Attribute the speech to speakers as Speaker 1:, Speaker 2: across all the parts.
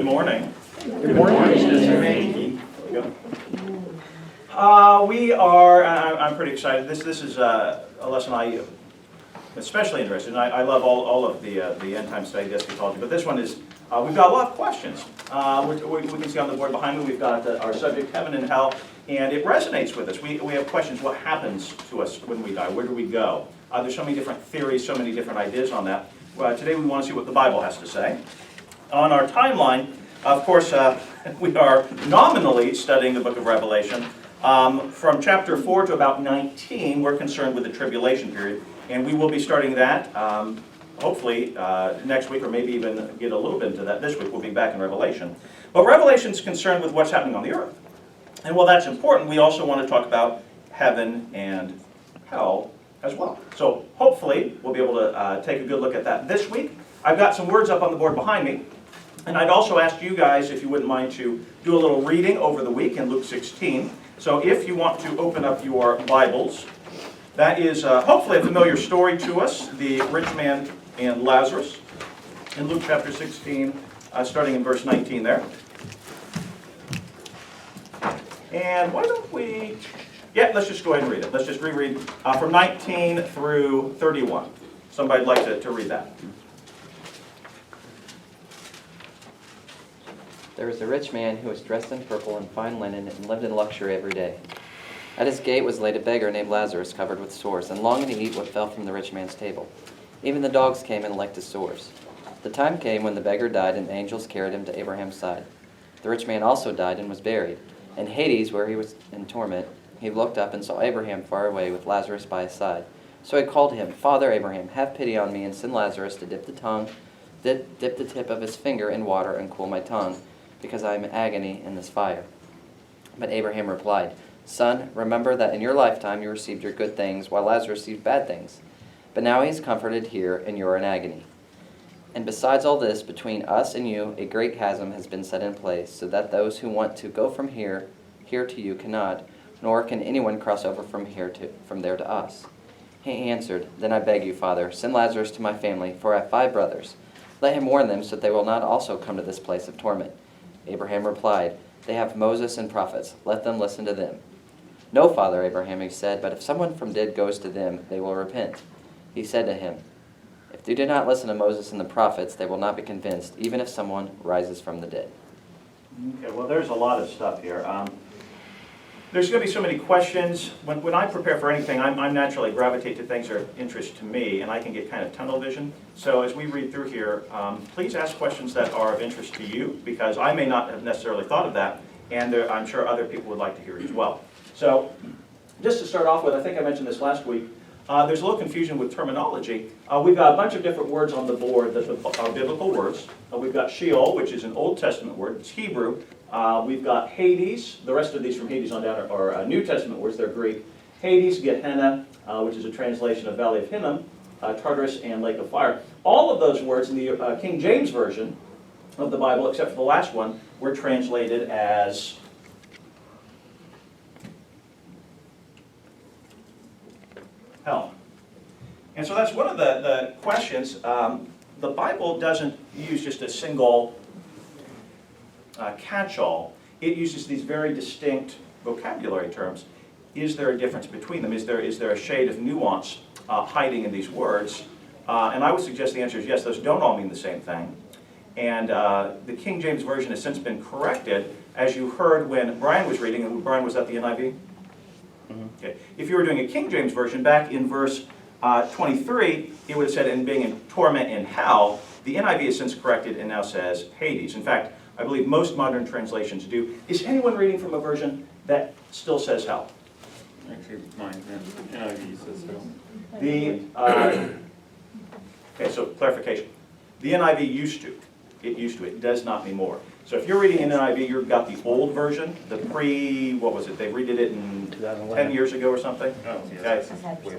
Speaker 1: Good morning.
Speaker 2: Good morning, Mr. Mankey.
Speaker 1: I'm pretty excited. This is a lesson I'm especially interested in. I love all of the end time study, eschatology, but this one is, we've got a lot of questions. We can see on the board behind me, we've got our subject, heaven and hell, and it resonates with us. We have questions, what happens to us when we die? Where do we go? There's so many different theories, so many different ideas on that. Today we want to see what the Bible has to say. On our timeline, of course, we are nominally studying the book of Revelation. From chapter 4 to about 19, we're concerned with the tribulation period, and we will be starting that hopefully next week, or maybe even get a little bit into that this week. We'll be back in Revelation. But Revelation is concerned with what's happening on the earth. And while that's important, we also want to talk about heaven and hell as well. So hopefully we'll be able to take a good look at that this week. I've got some words up on the board behind me. And I'd also ask you guys, if you wouldn't mind, to do a little reading over the week in Luke 16. So if you want to open up your Bibles, that is hopefully a familiar story to us, the rich man and Lazarus, in Luke chapter 16, starting in verse 19 there. And why don't we, let's just go ahead and read it. Let's just reread from 19 through 31. Somebody'd like to read that.
Speaker 3: There was a rich man who was dressed in purple and fine linen and lived in luxury every day. At his gate was laid a beggar named Lazarus, covered with sores, and longing to eat what fell from the rich man's table. Even the dogs came and licked his sores. The time came when the beggar died, and angels carried him to Abraham's side. The rich man also died and was buried. In Hades, where he was in torment, he looked up and saw Abraham far away with Lazarus by his side. So he called to him, "Father Abraham, have pity on me, and send Lazarus to dip the tip of his finger in water and cool my tongue, because I am in agony in this fire." But Abraham replied, "Son, remember that in your lifetime you received your good things, while Lazarus received bad things. But now he is comforted here, and you are in agony. And besides all this, between us and you, a great chasm has been set in place, so that those who want to go from here to you cannot, nor can anyone cross over from there to us." He answered, "Then I beg you, Father, send Lazarus to my family, for I have 5 brothers. Let him warn them, so that they will not also come to this place of torment." Abraham replied, "They have Moses and prophets. Let them listen to them." "No, Father Abraham," he said, "but if someone from dead goes to them, they will repent." He said to him, "If they do not listen to Moses and the prophets, they will not be convinced, even if someone rises from the dead."
Speaker 1: Okay, well, there's a lot of stuff here. There's going to be so many questions. When I prepare for anything, I naturally gravitate to things that are of interest to me, and I can get kind of tunnel vision. So as we read through here, please ask questions that are of interest to you, because I may not have necessarily thought of that, and I'm sure other people would like to hear it as well. So just to start off with, I think I mentioned this last week, there's a little confusion with terminology. We've got a bunch of different words on the board that are biblical words. We've got Sheol, which is an Old Testament word. It's Hebrew. We've got Hades. The rest of these from Hades on down are New Testament words. They're Greek. Hades, Gehenna, which is a translation of Valley of Hinnom, Tartarus, and Lake of Fire. All of those words in the King James Version of the Bible, except for the last one, were translated as hell. And so that's one of the questions. The Bible doesn't use just a single catch-all. It uses these very distinct vocabulary terms. Is there a difference between them? Is there a shade of nuance hiding in these words? And I would suggest the answer is yes, those don't all mean the same thing. And the King James Version has since been corrected, as you heard when Brian was reading, and Brian was at the NIV? Okay. If you were doing a King James Version, back in verse 23, it would have said, "in being in torment in hell." The NIV has since corrected and now says Hades. In fact, I believe most modern translations do. Is anyone reading from a version that still says hell?
Speaker 2: Actually, mine, NIV says so.
Speaker 1: Okay, so clarification. The NIV used to. It used to. It does not anymore. So if you're reading in NIV, you've got the old version, the what was it? They redid it in 10 years ago or something?
Speaker 2: Oh,
Speaker 1: yes.
Speaker 2: Okay.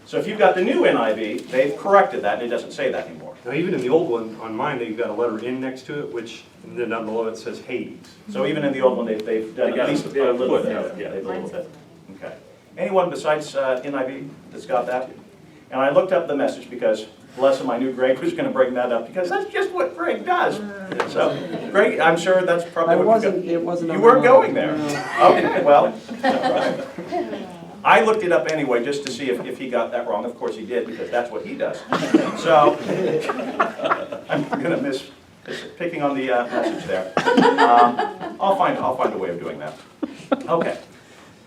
Speaker 1: So if you've got the new NIV, they've corrected that, and it doesn't say that anymore.
Speaker 4: Now, even in the old one, on mine, they've got a letter N next to it, which then down below it says Hades.
Speaker 1: So even in the old one, they've done at least a little bit. Yeah, a little bit. Okay. Anyone besides NIV that's got that? And I looked up the Message because bless him, I knew Greg was going to bring that up, because that's just what Greg does. So, Greg, I'm sure that's probably what you
Speaker 5: It wasn't.
Speaker 1: You
Speaker 5: on
Speaker 1: weren't
Speaker 5: my
Speaker 1: going
Speaker 5: mind.
Speaker 1: there.
Speaker 5: No.
Speaker 1: Okay, well, I looked it up anyway, just to see if he got that wrong. Of course he did, because that's what he does. So, I'm gonna miss picking on the message there. I'll find a way of doing that. Okay.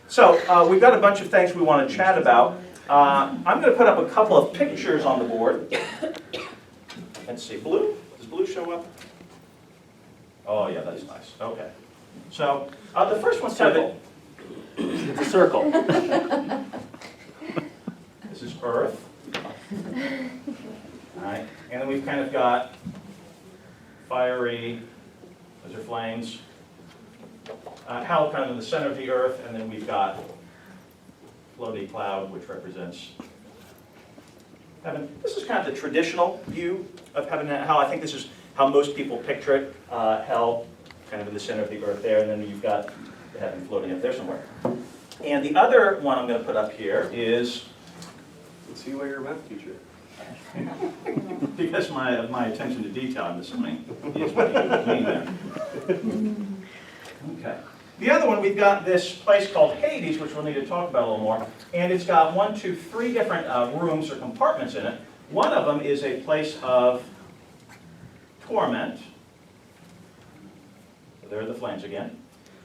Speaker 1: So, we've got a bunch of things we want to chat about. I'm gonna put up a couple of pictures on the board. Let's see, blue? Does blue show up? Oh, yeah, that's nice. Okay. So, the first one's temple.
Speaker 2: It's a circle.
Speaker 1: This is Earth. All right, and then we've kind of got fiery, those are flames. Hell kind of in the center of the Earth, and then we've got floaty cloud, which represents heaven. This is kind of the traditional view of heaven and hell. I think this is how most people picture it. Hell, kind of in the center of the Earth there, and then you've got the heaven floating up there somewhere. And the other one I'm going to put up here is,
Speaker 4: Let's see why you're a math teacher.
Speaker 1: because my attention to detail, I'm assuming, is what you would mean there. Okay. The other one, we've got this place called Hades, which we'll need to talk about a little more. And it's got 3 different rooms or compartments in it. One of them is a place of torment. So there are the flames again.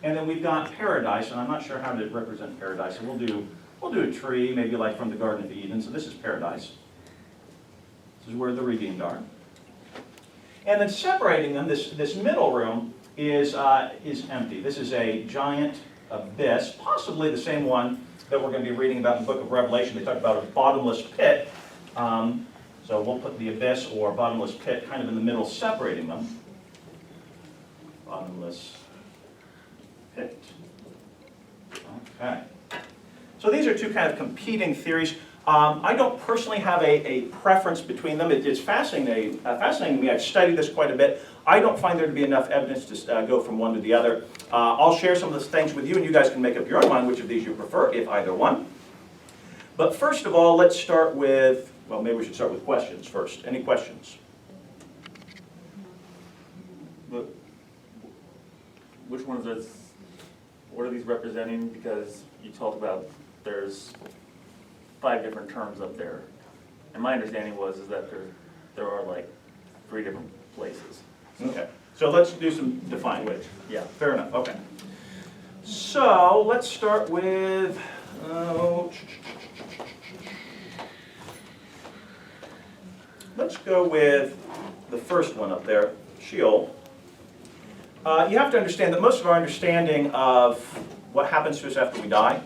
Speaker 1: And then we've got paradise, and I'm not sure how to represent paradise. So we'll do a tree, maybe like from the Garden of Eden. So this is paradise. This is where the redeemed are. And then separating them, this middle room is empty. This is a giant abyss, possibly the same one that we're going to be reading about in the book of Revelation. They talk about a bottomless pit. So we'll put the abyss or bottomless pit kind of in the middle, separating them. Bottomless pit. Okay. So these are 2 kind of competing theories. I don't personally have a preference between them. It's fascinating to me. I've studied this quite a bit. I don't find there to be enough evidence to go from one to the other. I'll share some of those things with you, and you guys can make up your own mind which of these you prefer, if either one. But first of all, let's start with, well, maybe we should start with questions first. Any questions?
Speaker 2: But which ones are, what are these representing? Because you talked about there's 5 different terms up there. And my understanding is that there are like 3 different places.
Speaker 1: Okay. So let's do some defining.
Speaker 2: Yeah.
Speaker 1: Fair enough. Okay. So let's start with, let's go with the first one up there, Sheol. You have to understand that most of our understanding of what happens to us after we die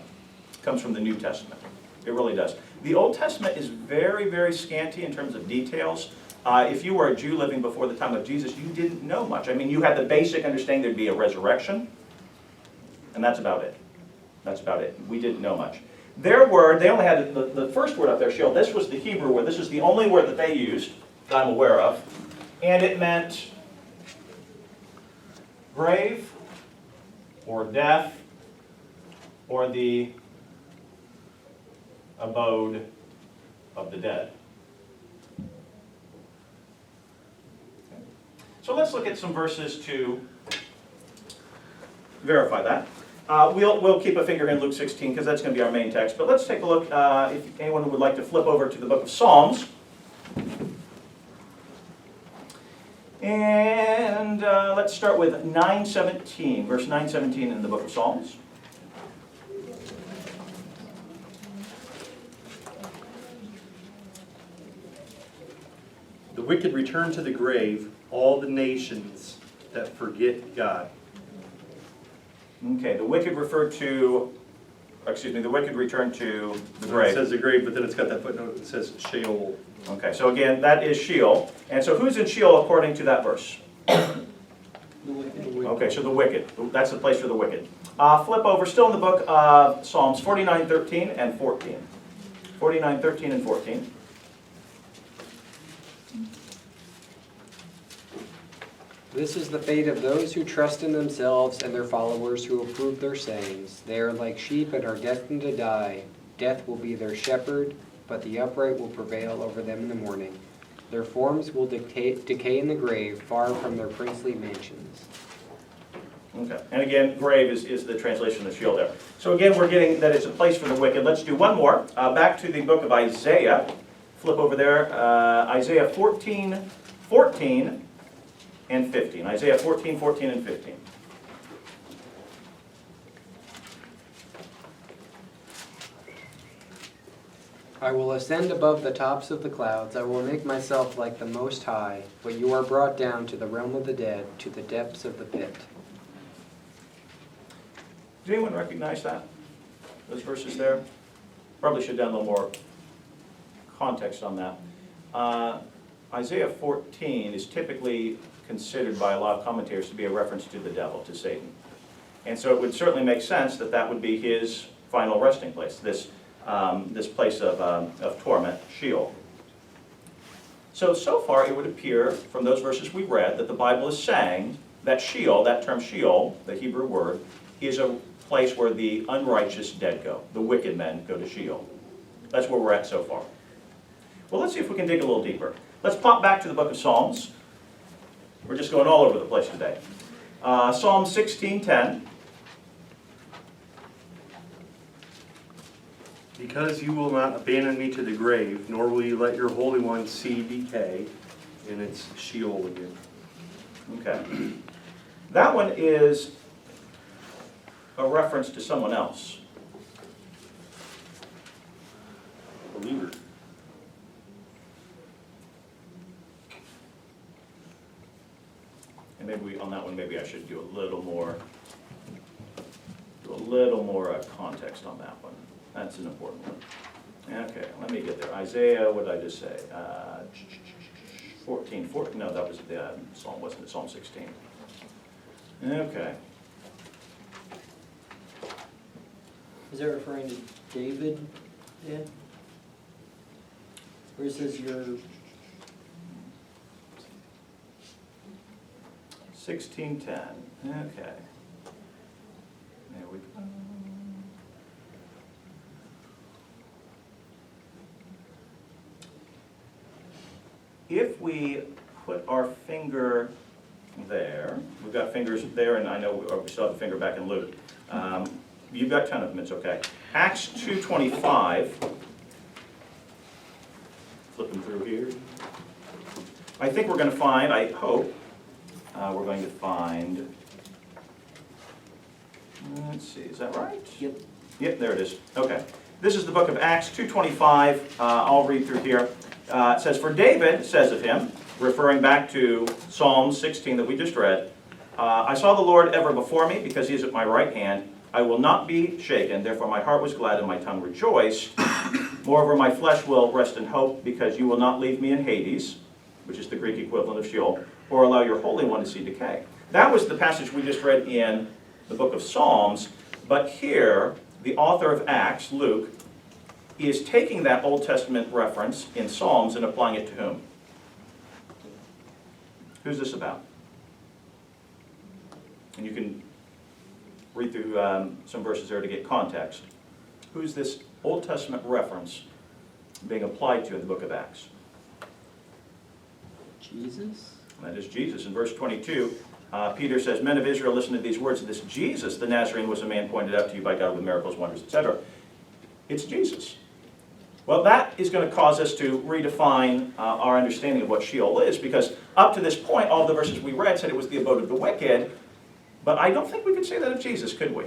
Speaker 1: comes from the New Testament. It really does. The Old Testament is very, very scanty in terms of details. If you were a Jew living before the time of Jesus, you didn't know much. I mean, you had the basic understanding there'd be a resurrection, and that's about it. That's about it. We didn't know much. Their word, they only had the first word up there, Sheol. This was the Hebrew word. This is the only word that they used that I'm aware of. And it meant grave, or death, or the abode of the dead. Okay. So let's look at some verses to verify that. We'll keep a finger in Luke 16 because that's going to be our main text. But let's take a look, if anyone would like to flip over to the book of Psalms. And let's start with 9:17, verse 9:17 in the book of Psalms.
Speaker 4: The wicked return to the grave, all the nations that forget God.
Speaker 1: Okay, the wicked referred to, the wicked returned to the
Speaker 4: It
Speaker 1: grave.
Speaker 4: says the grave, but then it's got that footnote that says Sheol.
Speaker 1: Okay, so again, that is Sheol. And so who's in Sheol according to that verse? Okay, so the wicked. That's the place for the wicked. Flip over, still in the book of Psalms, 49:13 and 14. 49:13 and 14.
Speaker 5: This is the fate of those who trust in themselves and their followers who approve their sayings. They are like sheep and are destined to die. Death will be their shepherd, but the upright will prevail over them in the morning. Their forms will decay in the grave, far from their princely mansions.
Speaker 1: Okay, and again, grave is the translation of Sheol there. So again, we're getting that it's a place for the wicked. Let's do one more. Back to the book of Isaiah. Flip over there, Isaiah 14, 14, and 15. Isaiah 14, 14, and 15.
Speaker 5: I will ascend above the tops of the clouds. I will make myself like the Most High, but you are brought down to the realm of the dead, to the depths of the pit.
Speaker 1: Does anyone recognize that? Those verses there? Probably should have done a little more context on that. Isaiah 14 is typically considered by a lot of commentators to be a reference to the devil, to Satan. And so it would certainly make sense that that would be his final resting place, this place of torment, Sheol. So far it would appear from those verses we read that the Bible is saying that Sheol, that term Sheol, the Hebrew word, is a place where the unrighteous dead go. The wicked men go to Sheol. That's where we're at so far. Well, let's see if we can dig a little deeper. Let's pop back to the book of Psalms. We're just going all over the place today. Psalm 16:10.
Speaker 4: Because you will not abandon me to the grave, nor will you let your Holy One see decay, and it's Sheol again.
Speaker 1: Okay. That one is a reference to someone else.
Speaker 4: Believer.
Speaker 1: And maybe on that one, maybe I should do a little more context on that one. That's an important one. Okay, let me get there. Isaiah, what did I just say? 14, no, that was the Psalm, wasn't it? Psalm 16. Okay.
Speaker 6: Is that referring to David then? Or is this your,
Speaker 1: 16:10. Okay. There we go. If we put our finger there, we've got fingers there, and I know we still have a finger back in Luke. You've got 10 of them, it's okay. Acts 2:25. Flipping through here. I think we're going to find, I hope, we're going to find, let's see, is that right?
Speaker 6: Yep.
Speaker 1: Yep, there it is. Okay. This is the book of Acts 2:25. I'll read through here. It says, "For David says of him," referring back to Psalm 16 that we just read, "I saw the Lord ever before me, because he is at my right hand. I will not be shaken, therefore my heart was glad and my tongue rejoiced. Moreover, my flesh will rest in hope, because you will not leave me in Hades," which is the Greek equivalent of Sheol, "or allow your Holy One to see decay." That was the passage we just read in the book of Psalms, but here, the author of Acts, Luke, is taking that Old Testament reference in Psalms and applying it to whom? Who's this about? And you can read through some verses there to get context. Who's this Old Testament reference being applied to in the book of Acts?
Speaker 6: Jesus?
Speaker 1: That is Jesus. In verse 22, Peter says, "Men of Israel, listen to these words. This Jesus, the Nazarene, was a man pointed out to you by God with miracles, wonders, etc." It's Jesus. Well, that is going to cause us to redefine our understanding of what Sheol is, because up to this point, all the verses we read said it was the abode of the wicked, but I don't think we could say that of Jesus, could we?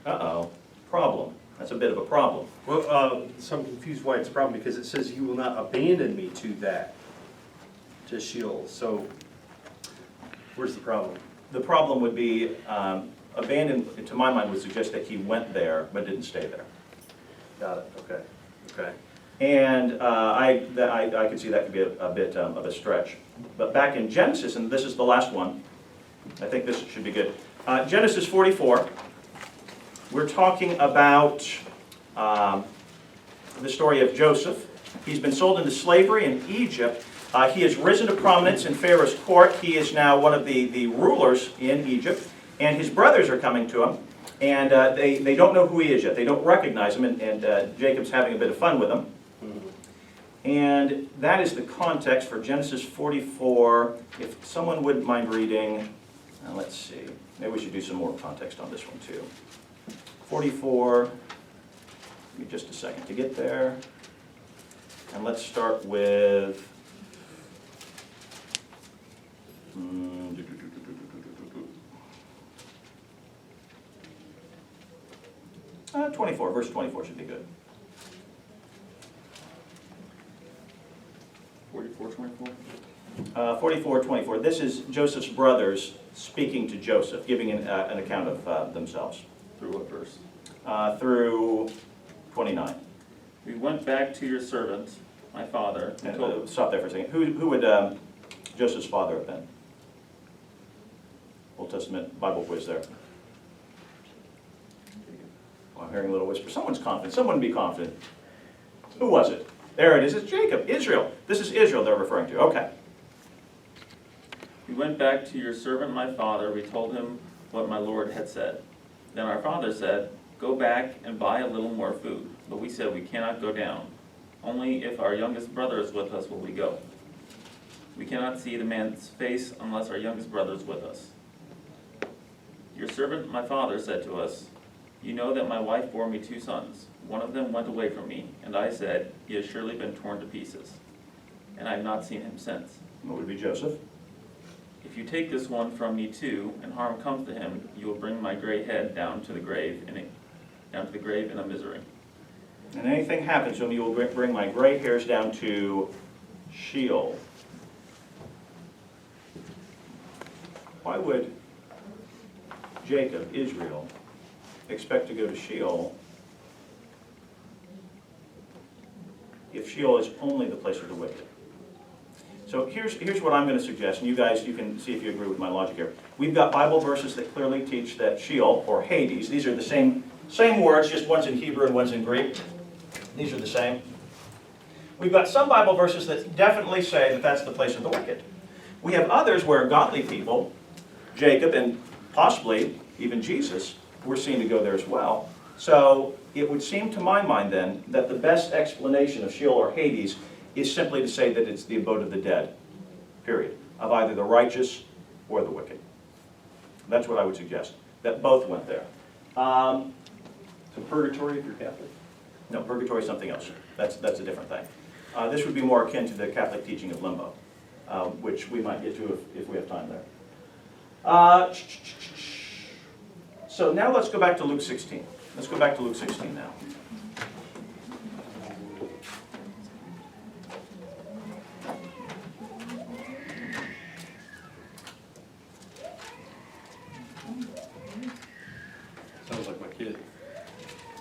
Speaker 1: Uh-oh. Problem. That's a bit of a problem.
Speaker 4: Well, so I'm confused why it's a problem, because it says you will not abandon me to that, to Sheol. So where's the problem?
Speaker 1: The problem would be, abandoned, to my mind, would suggest that he went there but didn't stay there.
Speaker 4: Got it, okay, okay.
Speaker 1: And I could see that could be a bit of a stretch. But back in Genesis, and this is the last one, I think this should be good. Genesis 44, we're talking about the story of Joseph. He's been sold into slavery in Egypt. He has risen to prominence in Pharaoh's court. He is now one of the rulers in Egypt, and his brothers are coming to him. And they don't know who he is yet. They don't recognize him, and Jacob's having a bit of fun with him. And that is the context for Genesis 44. If someone wouldn't mind reading, let's see, maybe we should do some more context on this one too. 44, give me just a second to get there. And let's start with 24, verse 24 should be good.
Speaker 2: 44:24?
Speaker 1: 44:24. This is Joseph's brothers speaking to Joseph, giving an account of themselves.
Speaker 2: Through what verse?
Speaker 1: Through 29.
Speaker 2: We went back to your servant, my father, and
Speaker 1: And,
Speaker 2: told
Speaker 1: stop there for a second. Who would Joseph's father have been? Old Testament Bible quiz there. Oh, I'm hearing a little whisper. Someone's confident. Someone be confident. Who was it? There it is. It's Jacob. Israel. This is Israel they're referring to. Okay.
Speaker 2: We went back to your servant my father, we told him what my lord had said. Then our father said, go back and buy a little more food. But we said, we cannot go down. Only if our youngest brother is with us will we go. We cannot see the man's face unless our youngest brother is with us. Your servant my father said to us, you know that my wife bore me 2 sons. One of them went away from me, and I said, he has surely been torn to pieces. And I have not seen him since.
Speaker 1: What would be Joseph?
Speaker 2: If you take this one from me too, and harm comes to him, you will bring my gray head down to the grave in a misery.
Speaker 1: And anything happens to him, you will bring my gray hairs down to Sheol. Why would Jacob, Israel, expect to go to Sheol if Sheol is only the place of the wicked? So here's what I'm going to suggest, and you guys, you can see if you agree with my logic here. We've got Bible verses that clearly teach that Sheol, or Hades, these are the same words, just one's in Hebrew and one's in Greek. These are the same. We've got some Bible verses that definitely say that that's the place of the wicked. We have others where godly people, Jacob and possibly even Jesus, were seen to go there as well. So it would seem to my mind then that the best explanation of Sheol or Hades is simply to say that it's the abode of the dead, period, of either the righteous or the wicked. That's what I would suggest, that both went there.
Speaker 4: So purgatory if you're Catholic?
Speaker 1: No, purgatory is something else. That's a different thing. This would be more akin to the Catholic teaching of limbo, which we might get to if we have time there. So now let's go back to Luke 16. Let's go back to Luke 16 now.
Speaker 4: Sounds like my kid.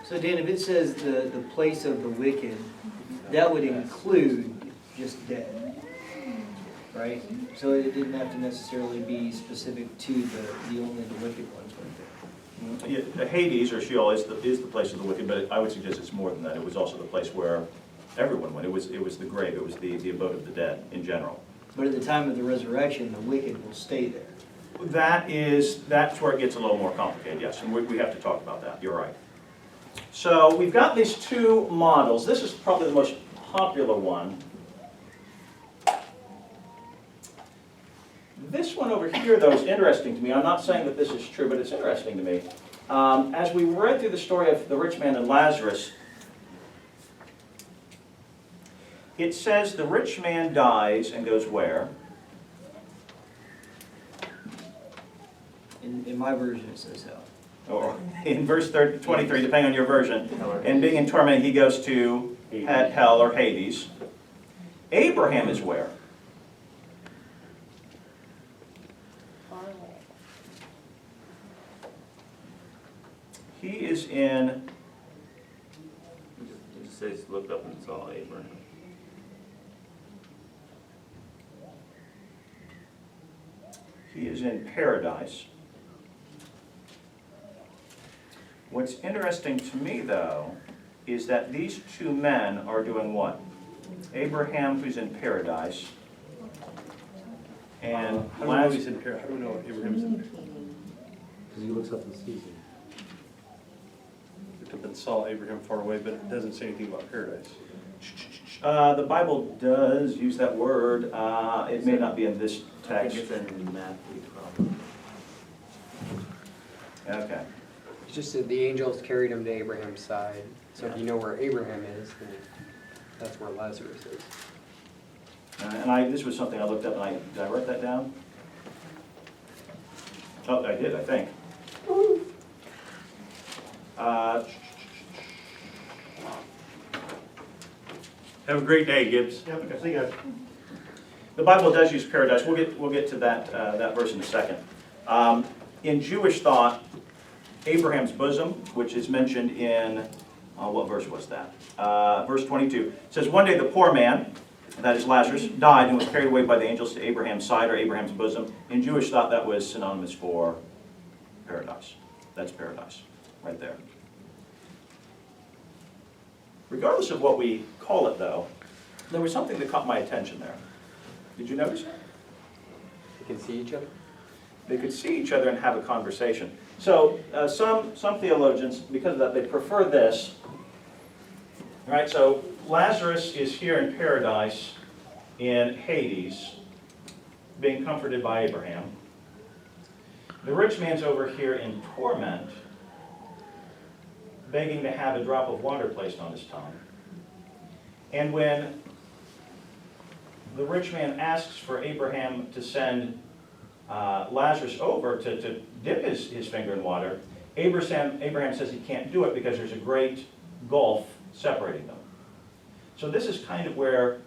Speaker 6: So Dan, if it says the place of the wicked, that would include just dead, right? So it didn't have to necessarily be specific to the only the wicked ones went there.
Speaker 1: Yeah, Hades or Sheol is the place of the wicked, but I would suggest it's more than that. It was also the place where everyone went. It was the grave. It was the abode of the dead in general.
Speaker 6: But at the time of the resurrection, the wicked will stay there.
Speaker 1: That's where it gets a little more complicated, yes, and we have to talk about that. You're right. So we've got these two models. This is probably the most popular one. This one over here, though, is interesting to me. I'm not saying that this is true, but it's interesting to me. As we read through the story of the rich man and Lazarus, it says the rich man dies and goes where?
Speaker 6: In my version, it says hell.
Speaker 1: Or in verse 23, depending on your version. And being in torment, he goes to hell or Hades. Abraham is where? He is in,
Speaker 2: It just says, looked up and saw Abraham.
Speaker 1: he is in paradise. What's interesting to me, though, is that these two men are doing what? Abraham, who's in paradise, and
Speaker 4: How do we know he's in paradise? How do we know Abraham's in paradise?
Speaker 7: Because he looks up and sees him.
Speaker 4: Looked up and saw Abraham far away, but it doesn't say anything about paradise.
Speaker 1: The Bible does use that word. It may not be in this
Speaker 2: I
Speaker 1: text.
Speaker 2: think it's in Matthew 12.
Speaker 1: Okay.
Speaker 5: It's just that the angels carried him to Abraham's side. So if you know where Abraham is, then that's where Lazarus is.
Speaker 1: And this was something I looked up, and did I write that down? Oh, I did, I think.
Speaker 4: Have a great day, Gibbs.
Speaker 1: Yeah, okay, see you guys. The Bible does use paradise. We'll get to that verse in a second. In Jewish thought, Abraham's bosom, which is mentioned in what verse was that? Verse 22. It says, one day the poor man, that is Lazarus, died and was carried away by the angels to Abraham's side, or Abraham's bosom. In Jewish thought, that was synonymous for paradise. That's paradise, right there. Regardless of what we call it, though, there was something that caught my attention there. Did you notice it?
Speaker 5: You can see each other?
Speaker 1: They could see each other and have a conversation. So some theologians, because of that, they prefer this. All right, so Lazarus is here in paradise in Hades, being comforted by Abraham. The rich man's over here in torment, begging to have a drop of water placed on his tongue. And when the rich man asks for Abraham to send Lazarus over to dip his finger in water, Abraham says he can't do it because there's a great gulf separating them. So this is kind of where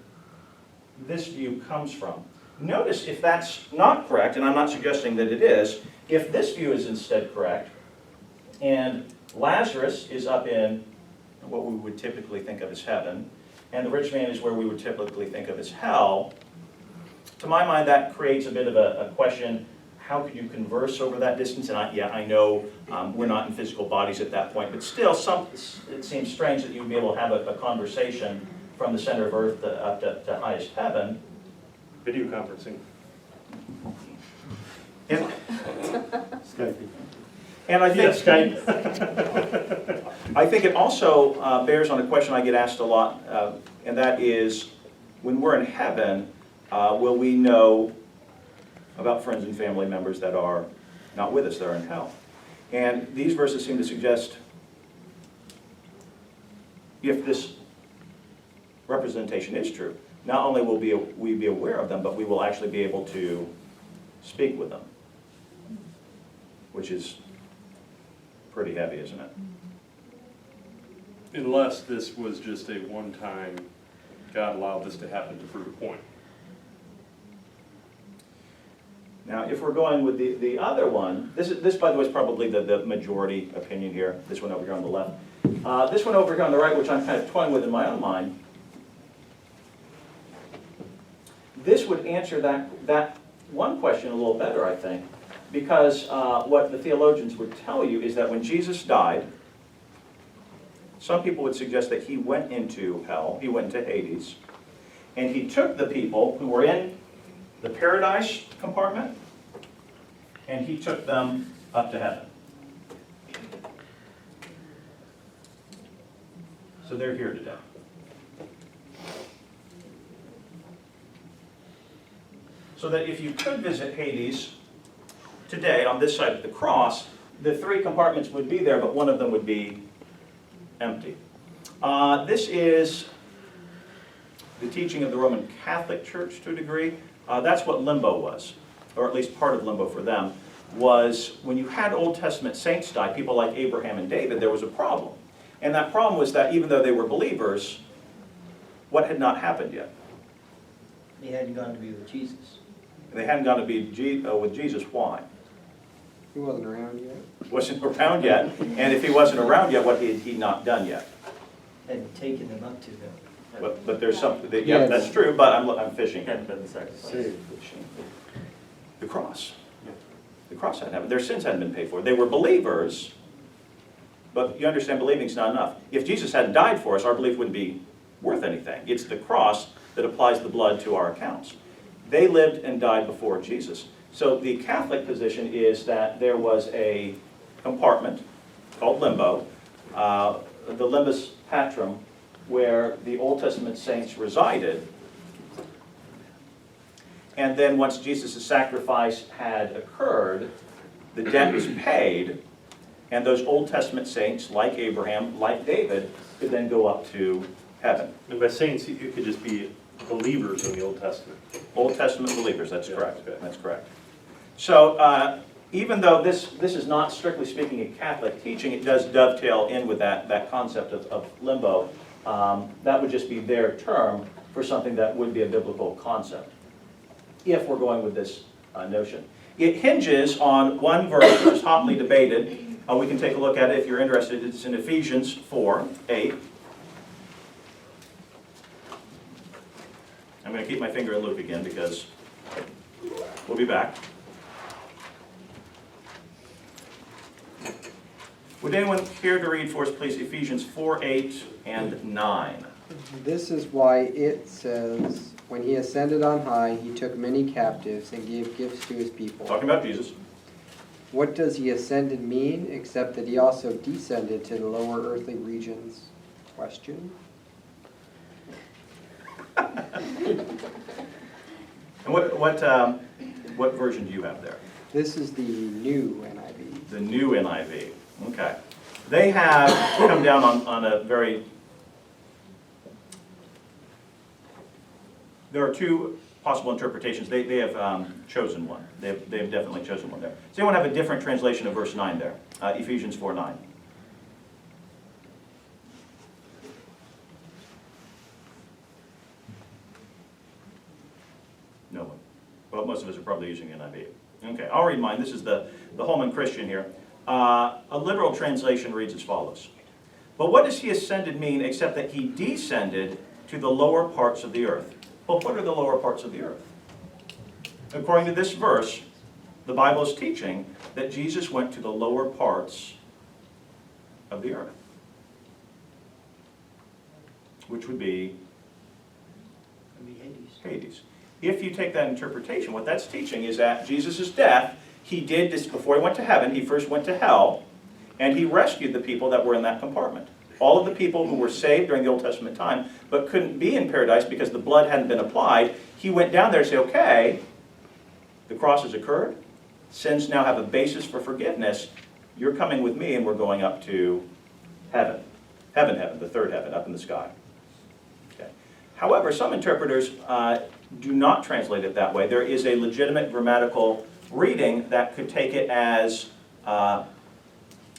Speaker 1: this view comes from. Notice if that's not correct, and I'm not suggesting that it is, if this view is instead correct, and Lazarus is up in what we would typically think of as heaven, and the rich man is where we would typically think of as hell, to my mind that creates a bit of a question, how could you converse over that distance? And I know we're not in physical bodies at that point, but still it seems strange that you would be able to have a conversation from the center of earth up to highest heaven.
Speaker 4: Video conferencing.
Speaker 1: And,
Speaker 7: Skype.
Speaker 1: and I think
Speaker 4: Skype.
Speaker 1: I think it also bears on a question I get asked a lot, and that is, when we're in heaven, will we know about friends and family members that are not with us, that are in hell? And these verses seem to suggest if this representation is true, not only will we be aware of them, but we will actually be able to speak with them, which is pretty heavy, isn't it?
Speaker 4: Unless this was just a one-time, God allowed this to happen to prove a point.
Speaker 1: Now, if we're going with the other one, this by the way is probably the majority opinion here, this one over here on the left. This one over here on the right, which I'm kind of toying with in my own mind, this would answer that one question a little better, I think, because what the theologians would tell you is that when Jesus died, some people would suggest that he went into hell, he went into Hades, and he took the people who were in the paradise compartment, and he took them up to heaven. So they're here today. So that if you could visit Hades today on this side of the cross, the three compartments would be there, but one of them would be empty. This is the teaching of the Roman Catholic Church to a degree. That's what limbo was, or at least part of limbo for them, was when you had Old Testament saints die, people like Abraham and David, there was a problem. And that problem was that even though they were believers, what had not happened yet?
Speaker 6: They hadn't gone to be with Jesus.
Speaker 1: They hadn't gone to be with Jesus. Why?
Speaker 5: He wasn't around yet.
Speaker 1: Wasn't around yet. And if he wasn't around yet, what had he not done yet?
Speaker 6: Hadn't taken them up to them.
Speaker 1: But there's something, yeah,
Speaker 5: Yes.
Speaker 1: that's true, but I'm fishing.
Speaker 2: Hadn't been the sacrifice.
Speaker 7: Saved.
Speaker 1: The cross. The cross hadn't happened. Their sins hadn't been paid for. They were believers, but you understand believing's not enough. If Jesus hadn't died for us, our belief wouldn't be worth anything. It's the cross that applies the blood to our accounts. They lived and died before Jesus. So the Catholic position is that there was a compartment called limbo, the limbus patrum, where the Old Testament saints resided. And then once Jesus' sacrifice had occurred, the debt was paid, and those Old Testament saints, like Abraham, like David, could then go up to heaven.
Speaker 4: And by saints, it could just be believers in the Old Testament.
Speaker 1: Old Testament believers, that's
Speaker 4: Yeah,
Speaker 1: correct.
Speaker 4: okay.
Speaker 1: That's correct. So even though this is not strictly speaking a Catholic teaching, it does dovetail in with that concept of limbo. That would just be their term for something that would be a biblical concept, if we're going with this notion. It hinges on one verse which is hotly debated. We can take a look at it if you're interested. It's in Ephesians 4:8. I'm going to keep my finger in Luke again because we'll be back. Would anyone care to read for us, please, Ephesians 4:8 and 9?
Speaker 5: This is why it says, when he ascended on high, he took many captives and gave gifts to his people.
Speaker 1: Talking about Jesus.
Speaker 5: What does he ascended mean, except that he also descended to the lower earthly regions? Question.
Speaker 1: And what version do you have there?
Speaker 5: This is the new NIV.
Speaker 1: The new NIV. Okay. They have come down on a very... There are two possible interpretations. They have chosen one. They have definitely chosen one there. Does anyone have a different translation of verse 9 there? Ephesians 4:9. No one. Well, most of us are probably using the NIV. Okay, I'll read mine. This is the Holman Christian here. A literal translation reads as follows. But what does he ascended mean except that he descended to the lower parts of the earth? Well, what are the lower parts of the earth? According to this verse, the Bible is teaching that Jesus went to the lower parts of the earth, which would be Hades. If you take that interpretation, what that's teaching is that Jesus' death, he did this before he went to heaven. He first went to hell, and he rescued the people that were in that compartment. All of the people who were saved during the Old Testament time, but couldn't be in paradise because the blood hadn't been applied, he went down there and said, okay, the cross has occurred. Sins now have a basis for forgiveness. You're coming with me, and we're going up to heaven. Heaven, the third heaven, up in the sky. Okay. However, some interpreters do not translate it that way. There is a legitimate grammatical reading that could take it as an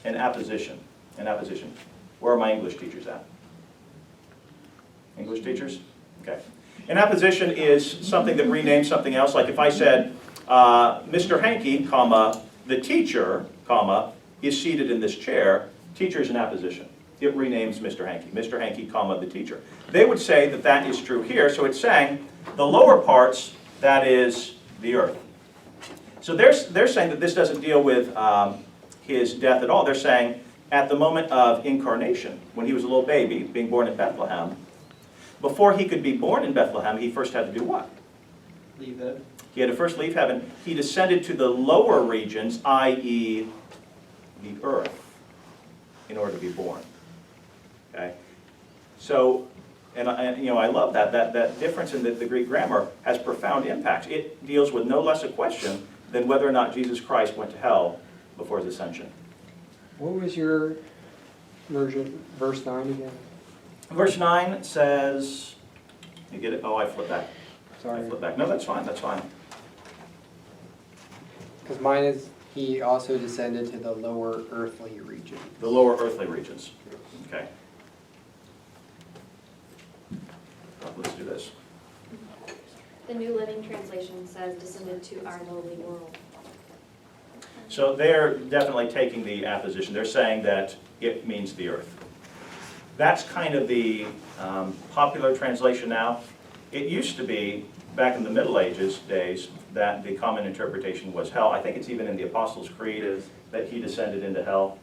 Speaker 1: apposition. An apposition. Where are my English teachers at? English teachers? Okay. An apposition is something that renames something else. Like if I said, Mr. Hankey, comma, the teacher, comma, is seated in this chair, teacher is an apposition. It renames Mr. Hankey. Mr. Hankey, comma, the teacher. They would say that that is true here. So it's saying the lower parts, that is the earth. So they're saying that this doesn't deal with his death at all. They're saying at the moment of incarnation, when he was a little baby, being born in Bethlehem, before he could be born in Bethlehem, he first had to do what?
Speaker 6: Leave heaven.
Speaker 1: He had to first leave heaven. He descended to the lower regions, i.e. the earth, in order to be born. Okay? So, and I love that difference in the Greek grammar has profound impacts. It deals with no less a question than whether or not Jesus Christ went to hell before his ascension.
Speaker 5: What was your version, verse 9 again?
Speaker 1: Verse 9 says, you get it? Oh, I flipped back.
Speaker 5: Sorry.
Speaker 1: I flipped back. No, that's fine, that's fine.
Speaker 5: Because mine is, he also descended to the lower earthly region.
Speaker 1: The lower earthly regions. Okay. Let's do this.
Speaker 8: The New Living Translation says descended to our lowly world.
Speaker 1: So they're definitely taking the apposition. They're saying that it means the earth. That's kind of the popular translation now. It used to be, back in the Middle Ages days, that the common interpretation was hell. I think it's even in the Apostles' Creed that he descended into hell.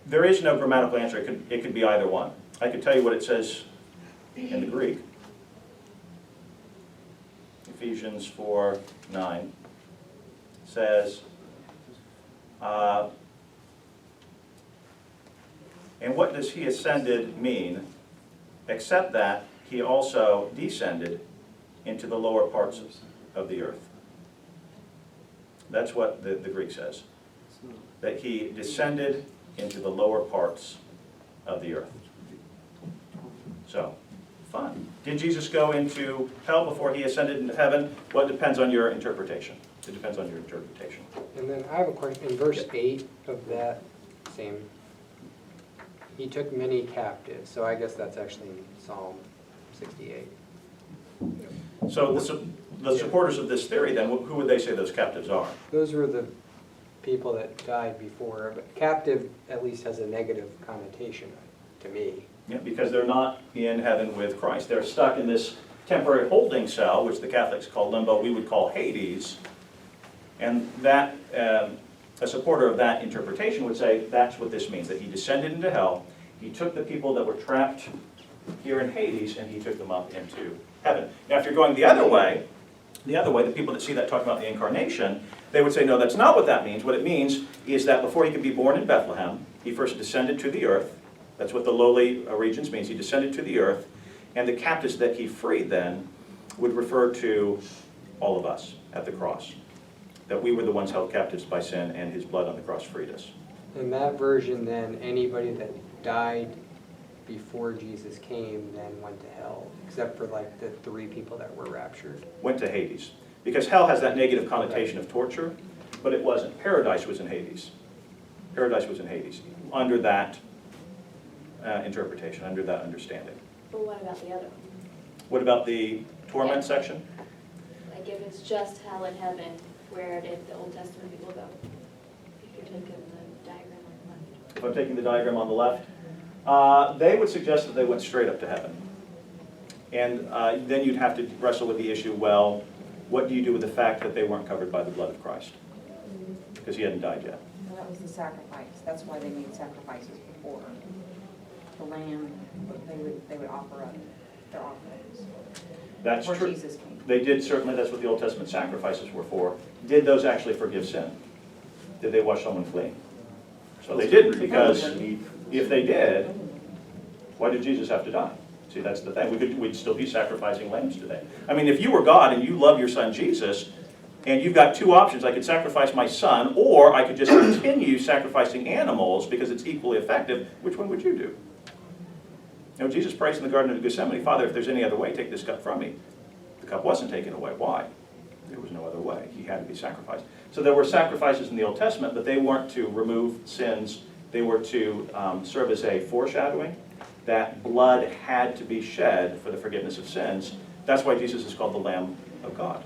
Speaker 1: There is no grammatical answer. It could be either one. I could tell you what it says in the Greek. Ephesians 4:9 says, and what does he ascended mean, except that he also descended into the lower parts of the earth? That's what the Greek says, that he descended into the lower parts of the earth. So, fun. Did Jesus go into hell before he ascended into heaven? Well, it depends on your interpretation. It depends on your interpretation.
Speaker 5: And then I have a question, in verse 8 of that same, he took many captives, so I guess that's actually in Psalm 68.
Speaker 1: So the supporters of this theory, then, who would they say those captives are?
Speaker 5: Those were the people that died before, but captive at least has a negative connotation to me.
Speaker 1: Yeah, because they're not in heaven with Christ. They're stuck in this temporary holding cell, which the Catholics call limbo, we would call Hades. And that, a supporter of that interpretation would say that's what this means, that he descended into hell, he took the people that were trapped here in Hades, and he took them up into heaven. Now, if you're going the other way, the people that see that talking about the incarnation, they would say, no, that's not what that means. What it means is that before he could be born in Bethlehem, he first descended to the earth. That's what the lowly regions means. He descended to the earth, and the captives that he freed then would refer to all of us at the cross. That we were the ones held captives by sin, and his blood on the cross freed us.
Speaker 5: In that version, then, anybody that died before Jesus came then went to hell, except for like the 3 people that were raptured.
Speaker 1: Went to Hades. Because hell has that negative connotation of torture, but it wasn't. Paradise was in Hades. Paradise was in Hades, under that interpretation, under that understanding.
Speaker 8: But what about the other one?
Speaker 1: What about the torment section?
Speaker 8: Like if it's just hell and heaven, where did the Old Testament people go? If you're taking the diagram on the left.
Speaker 1: If I'm taking the diagram on the left, they would suggest that they went straight up to heaven. And then you'd have to wrestle with the issue, well, what do you do with the fact that they weren't covered by the blood of Christ? Because he hadn't died yet.
Speaker 9: Well, that was the sacrifice. That's why they made sacrifices before. The lamb, they would offer up their offerings.
Speaker 1: That's
Speaker 9: Before
Speaker 1: true.
Speaker 9: Jesus came.
Speaker 1: They did, certainly, that's what the Old Testament sacrifices were for. Did those actually forgive sin? Did they wash someone clean? So they didn't, because if they did, why did Jesus have to die? See, that's the thing. We'd still be sacrificing lambs today. I mean, if you were God and you love your son Jesus, and you've got 2 options, I could sacrifice my son, or I could just continue sacrificing animals because it's equally effective, which one would you do? You know, Jesus prays in the Garden of Gethsemane, Father, if there's any other way, take this cup from me. The cup wasn't taken away. Why? There was no other way. He had to be sacrificed. So there were sacrifices in the Old Testament, but they weren't to remove sins. They were to serve as a foreshadowing. That blood had to be shed for the forgiveness of sins. That's why Jesus is called the Lamb of God,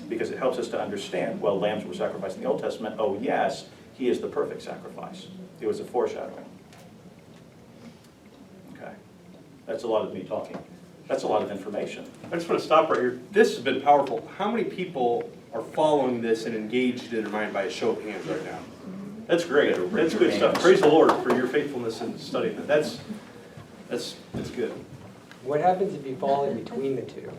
Speaker 1: because it helps us to understand, well, lambs were sacrificed in the Old Testament. Oh, yes, he is the perfect sacrifice. It was a foreshadowing. Okay. That's a lot of me talking. That's a lot of information.
Speaker 4: I just want to stop right here. This has been powerful. How many people are following this and engaged in their mind by a show of hands right now? That's great. That's good stuff. Praise the Lord for your faithfulness in studying that. That's good.
Speaker 5: What happens if you fall in between the 2?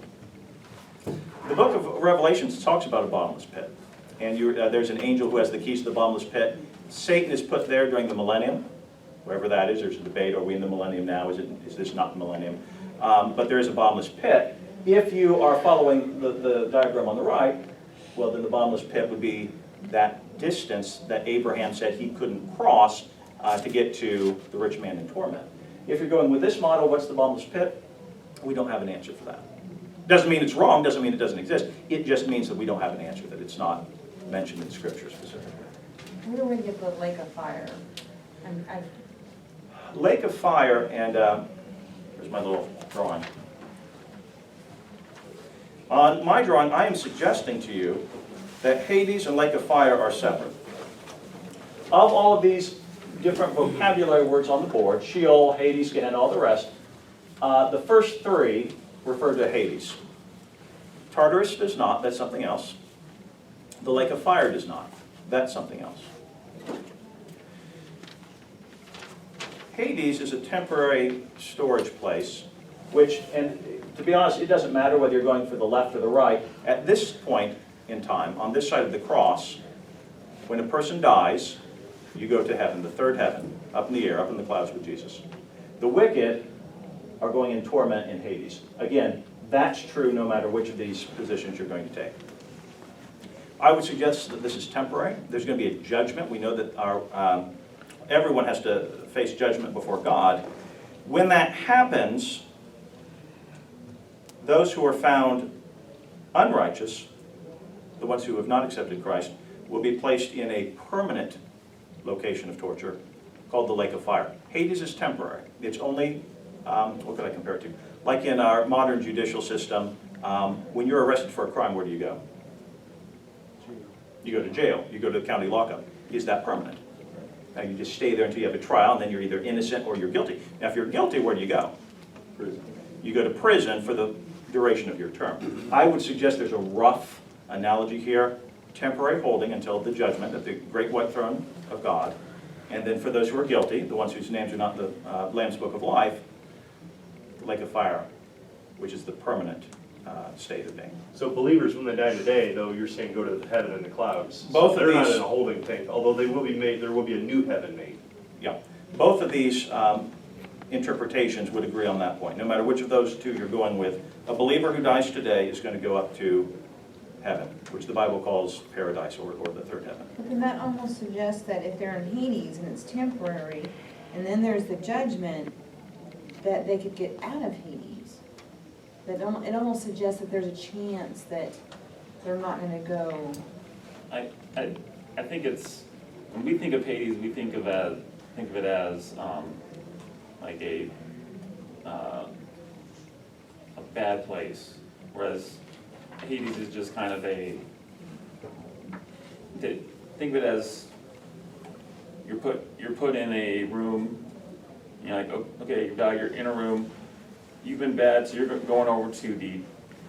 Speaker 1: The book of Revelations talks about a bottomless pit. And there's an angel who has the keys to the bottomless pit. Satan is put there during the millennium, wherever that is. There's a debate, are we in the millennium now? Is this not the millennium? But there is a bottomless pit. If you are following the diagram on the right, well, then the bottomless pit would be that distance that Abraham said he couldn't cross to get to the rich man in torment. If you're going with this model, what's the bottomless pit? We don't have an answer for that. Doesn't mean it's wrong, doesn't mean it doesn't exist. It just means that we don't have an answer, that it's not mentioned in Scripture specifically.
Speaker 9: Where do we get the lake of fire?
Speaker 1: Lake of fire, and here's my little drawing. On my drawing, I am suggesting to you that Hades and Lake of Fire are separate. Of all of these different vocabulary words on the board, Sheol, Hades, Gehenna, all the rest, the first 3 refer to Hades. Tartarus does not, that's something else. The Lake of Fire does not, that's something else. Hades is a temporary storage place, which, and to be honest, it doesn't matter whether you're going for the left or the right. At this point in time, on this side of the cross, when a person dies, you go to heaven, the 3rd heaven, up in the air, up in the clouds with Jesus. The wicked are going in torment in Hades. Again, that's true no matter which of these positions you're going to take. I would suggest that this is temporary. There's going to be a judgment. We know that everyone has to face judgment before God. When that happens, those who are found unrighteous, the ones who have not accepted Christ, will be placed in a permanent location of torture called the lake of fire. Hades is temporary. It's only, what could I compare it to? Like in our modern judicial system, when you're arrested for a crime, where do you go? You go to jail. You go to the county lockup. Is that permanent? Now you just stay there until you have a trial, and then you're either innocent or you're guilty. Now if you're guilty, where do you go?
Speaker 4: Prison.
Speaker 1: You go to prison for the duration of your term. I would suggest there's a rough analogy here, temporary holding until the judgment at the great white throne of God. And then for those who are guilty, the ones whose names are not in the Lamb's Book of Life, the lake of fire, which is the permanent state of being.
Speaker 4: So believers, when they die today, though, you're saying go to heaven in the clouds.
Speaker 1: Both of
Speaker 4: They're not
Speaker 1: these-
Speaker 4: in a holding thing, although they will be made, there will be a new heaven made.
Speaker 1: Yeah, both of these interpretations would agree on that point. No matter which of those two you're going with, a believer who dies today is going to go up to heaven, which the Bible calls paradise or the third heaven.
Speaker 10: But then that almost suggests that if they're in Hades and it's temporary, and then there's the judgment, that they could get out of Hades. That it almost suggests that there's a chance that they're not gonna go.
Speaker 2: I think it's, when we think of Hades, we think of it as like a bad place, whereas Hades is just kind of think of it as you're put in a room, you know, like, okay, you're in a room, you've been bad, so you're going over to the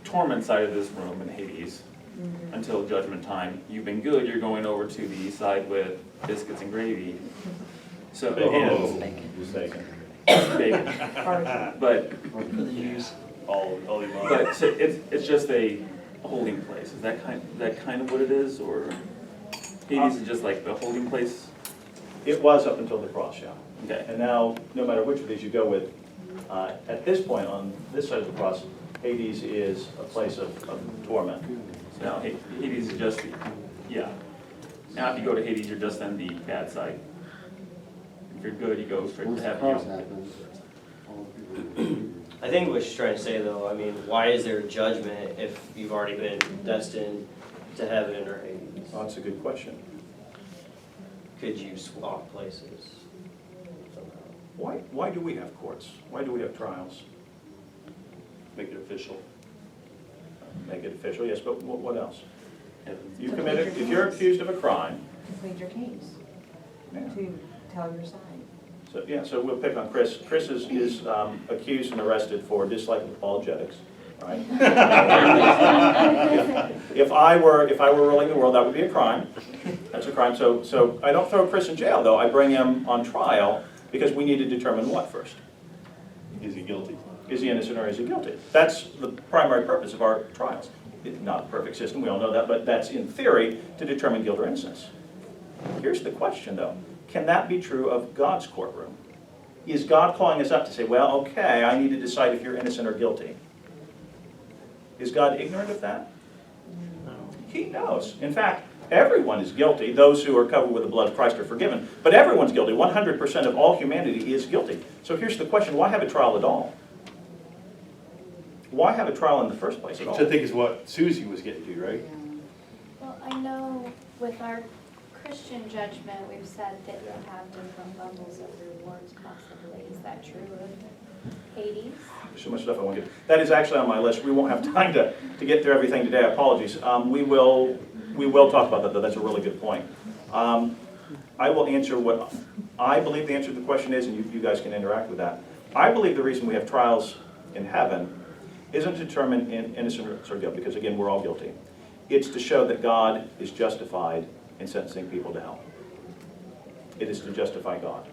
Speaker 2: torment side of this room in Hades until judgment time. You've been good, you're going over to the side with biscuits and gravy. So,
Speaker 1: Mistaken.
Speaker 2: bacon. But,
Speaker 6: For the Jews.
Speaker 4: All the above.
Speaker 2: but so it's just a holding place. Is that kind of what it is, or Hades is just like the holding place?
Speaker 1: It was up until the cross, yeah.
Speaker 2: Okay.
Speaker 1: And now, no matter which of these you go with, at this point on this side of the cross, Hades is a place of torment.
Speaker 2: So now Hades is just, yeah. Now if you go to Hades, you're just on the bad side. If you're good, you go straight to
Speaker 7: Once the
Speaker 2: heaven.
Speaker 7: cross happens, all the people.
Speaker 11: I think what she's trying to say though, I mean, why is there judgment if you've already been destined to heaven or Hades?
Speaker 1: Oh, that's a good question.
Speaker 11: Could you swap places somehow?
Speaker 1: Why do we have courts? Why do we have trials?
Speaker 4: Make it official.
Speaker 1: Make it official, yes, but what else?
Speaker 2: Heaven.
Speaker 1: You committed, if you're accused of a crime,
Speaker 10: Complete your case,
Speaker 1: yeah.
Speaker 10: to tell your side.
Speaker 1: So, yeah, so we'll pick on Chris. Chris is accused and arrested for disliking apologetics, right? If I were ruling the world, that would be a crime. That's a crime. So I don't throw Chris in jail, though. I bring him on trial because we need to determine what first.
Speaker 4: Is he guilty?
Speaker 1: Is he innocent or is he guilty? That's the primary purpose of our trials. It's not a perfect system, we all know that, but that's in theory to determine guilt or innocence. Here's the question, though. Can that be true of God's courtroom? Is God calling us up to say, well, okay, I need to decide if you're innocent or guilty? Is God ignorant of that?
Speaker 11: No.
Speaker 1: He knows. In fact, everyone is guilty. Those who are covered with the blood of Christ are forgiven. But everyone's guilty. 100% of all humanity is guilty. So here's the question, why have a trial at all? Why have a trial in the first place at all?
Speaker 4: Which I think is what Susie was getting to, right?
Speaker 8: Well, I know with our Christian judgment, we've said that you have different levels of rewards possibly. Is that true of Hades?
Speaker 1: There's so much stuff I want to get. That is actually on my list. We won't have time to get through everything today. Apologies. We will talk about that, though. That's a really good point. I will answer what I believe the answer to the question is, and you guys can interact with that. I believe the reason we have trials in heaven isn't to determine innocence or guilt, because again, we're all guilty. It's to show that God is justified in sentencing people to hell. It is to justify God.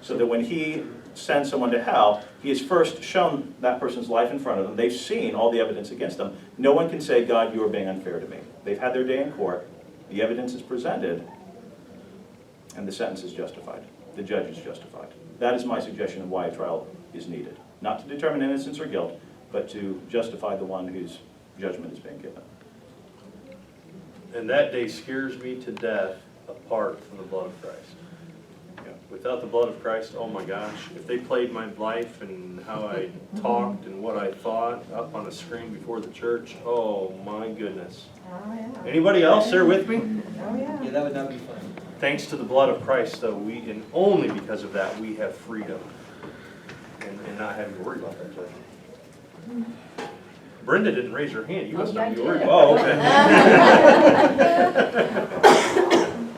Speaker 1: So that when he sends someone to hell, he has first shown that person's life in front of them. They've seen all the evidence against them. No one can say, God, you are being unfair to me. They've had their day in court. The evidence is presented, and the sentence is justified. the judge is justified. That is my suggestion of why a trial is needed. Not to determine innocence or guilt, but to justify the one whose judgment is being given.
Speaker 4: And that day scares me to death apart from the blood of Christ. Without the blood of Christ, oh my gosh, if they played my life and how I talked and what I thought up on a screen before the church, oh my goodness.
Speaker 10: Oh, yeah.
Speaker 4: Anybody else there with me?
Speaker 10: Oh, yeah.
Speaker 6: Yeah, that would not be fun.
Speaker 4: Thanks to the blood of Christ, though, and only because of that, we have freedom and not having to worry about that judgment. Brenda didn't raise her hand. You must not be worried. Oh, okay.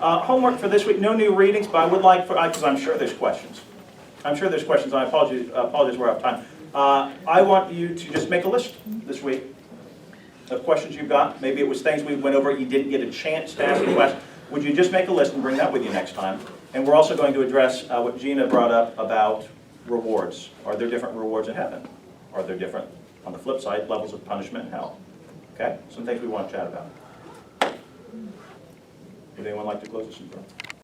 Speaker 1: Homework for this week, no new readings, but I would like, because I'm sure there's questions. I'm sure there's questions, and I apologize we're out of time. I want you to just make a list this week of questions you've got. Maybe it was things we went over, you didn't get a chance to ask a question. Would you just make a list and bring that with you next time? And we're also going to address what Gina brought up about rewards. Are there different rewards in heaven? Are there different, on the flip side, levels of punishment in hell? Okay? Some things we want to chat about. Would anyone like to close this in prayer?